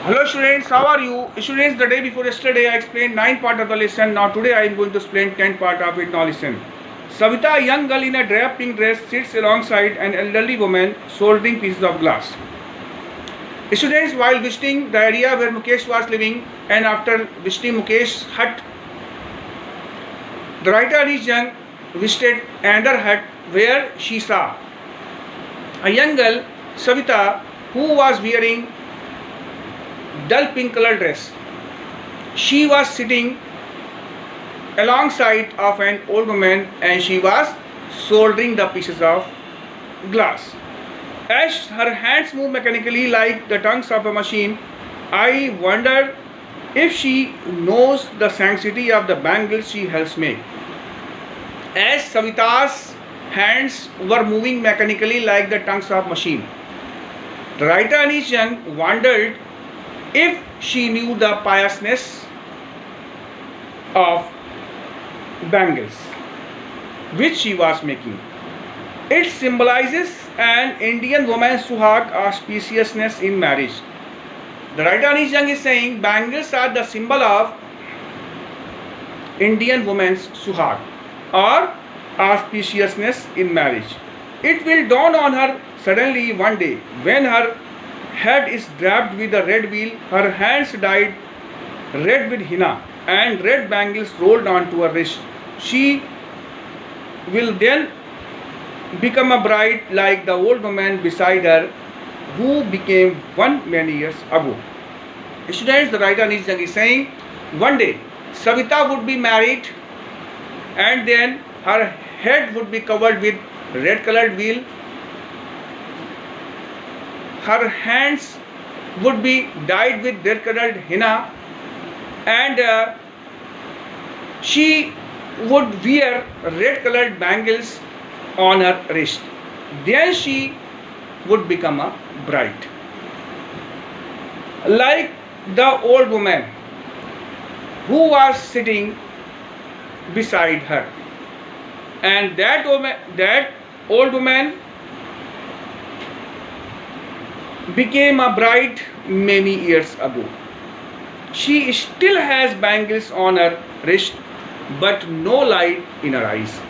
Hello students, how are you? Students, the day before yesterday I explained 9 part of the lesson. Now today I am going to explain 10 part of it. Now listen. Savita, a young girl in a drab pink dress, sits alongside an elderly woman soldering pieces of glass. Students, while visiting the area where Mukesh was living and after visiting Mukesh's hut, the writer is young visited another hut where she saw a young girl, Savita, who was wearing dull pink colored dress. She was sitting alongside of an old woman and she was soldering the pieces of glass. As her hands moved mechanically like the tongues of a machine, I wondered if she knows the sanctity of the bangles she helps make. As Savita's hands were moving mechanically like the tongues of machine, the writer Anish Young wondered if she knew the piousness of bangles which she was making. It symbolizes an Indian woman's suhag, auspiciousness in marriage. The writer Anish Young is saying bangles are the symbol of Indian woman's suhag or auspiciousness in marriage. It will dawn on her suddenly one day when her head is draped with a red veil, her hands dyed red with henna, and red bangles rolled onto her wrist. She will then become a bride like the old woman beside her who became one many years ago. Students, the writer Anish Young is saying one day Savita would be married and then her head would be covered with red colored veil. Her hands would be dyed with red colored henna and she would wear red colored bangles on her wrist. Then she would become a bride. Like the old woman who was sitting beside her. And that old woman became a bride many years ago. She still has bangles on her wrist but no light in her eyes.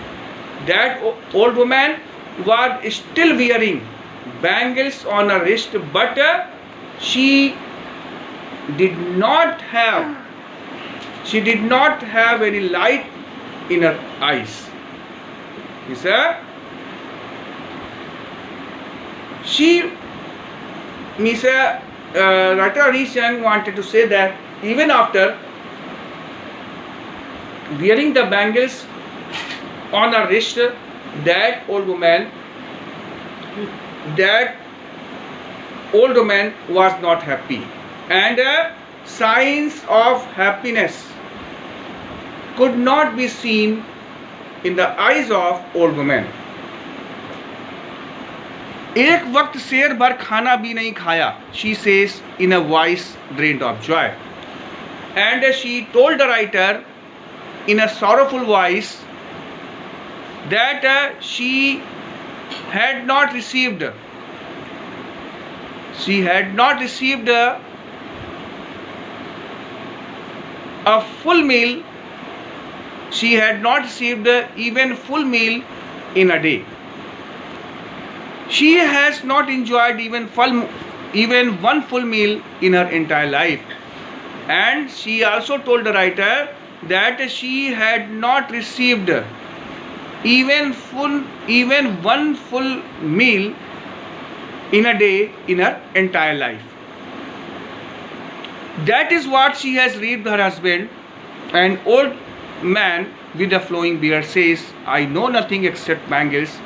That old woman was still wearing bangles on her wrist but she did not have any light in her eyes. Writer Anish Young wanted to say that even after wearing the bangles on her wrist, that old woman was not happy, and signs of happiness could not be seen in the eyes of old woman. एक वक्त शेर भर खाना भी नहीं खाया, she says in a voice drained of joy. And she told the writer in a sorrowful voice that she had not received a full meal. She had not received even full meal in a day. She has not enjoyed even one full meal in her entire life. And she also told the writer that she had not received even one full meal in a day in her entire life. That is what she has read her husband. An old man with a flowing beard says, I know nothing except bangles.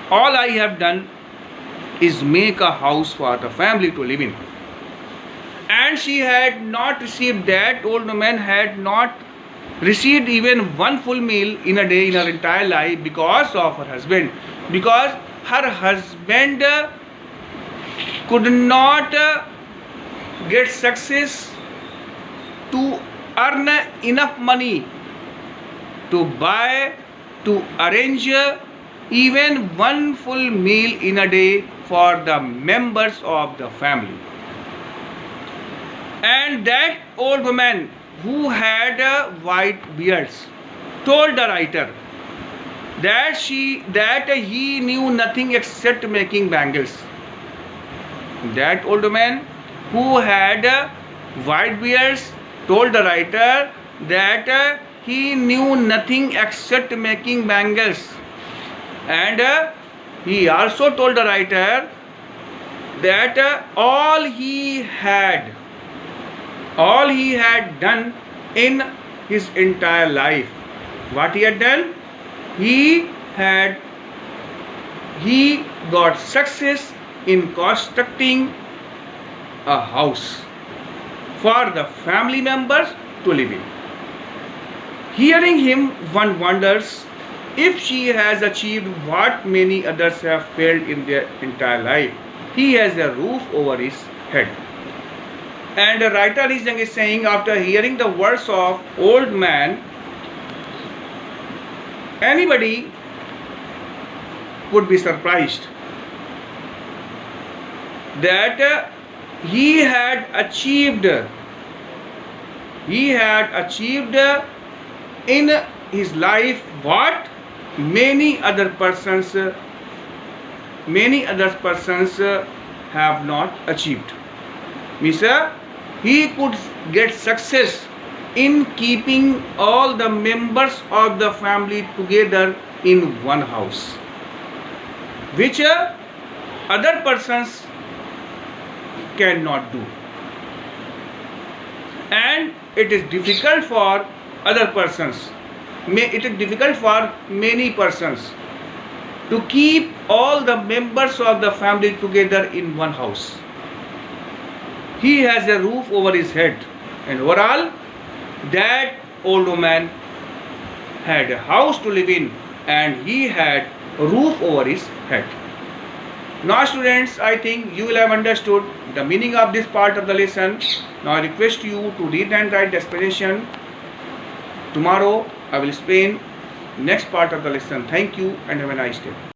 All I have done is make a house for the family to live in. And she had not received, that old woman had not received even one full meal in a day in her entire life because of her husband. Because her husband could not get success to earn enough money to arrange even one full meal in a day for the members of the family. And that old woman who had white beards told the writer that he knew nothing except making bangles. That old man who had white beards told the writer that he knew nothing except making bangles, and he also told the writer that all he had done in his entire life, what he had done, he got success in constructing a house for the family members to live in. Hearing him, one wonders if she has achieved what many others have failed in their entire life. He has a roof over his head. And the writer is saying, after hearing the words of old man, anybody would be surprised that he had achieved in his life what many other persons have not achieved. Means he could get success in keeping all the members of the family together in one house, which other persons cannot do. And it is difficult for other persons, it is difficult for many persons to keep all the members of the family together in one house. He has a roof over his head, and overall that old man had a house to live in and he had a roof over his head. Now students, I think you will have understood the meaning of this part of the lesson. Now I request you to read and write the explanation. Tomorrow I will explain next part of the lesson. Thank you and have a nice day.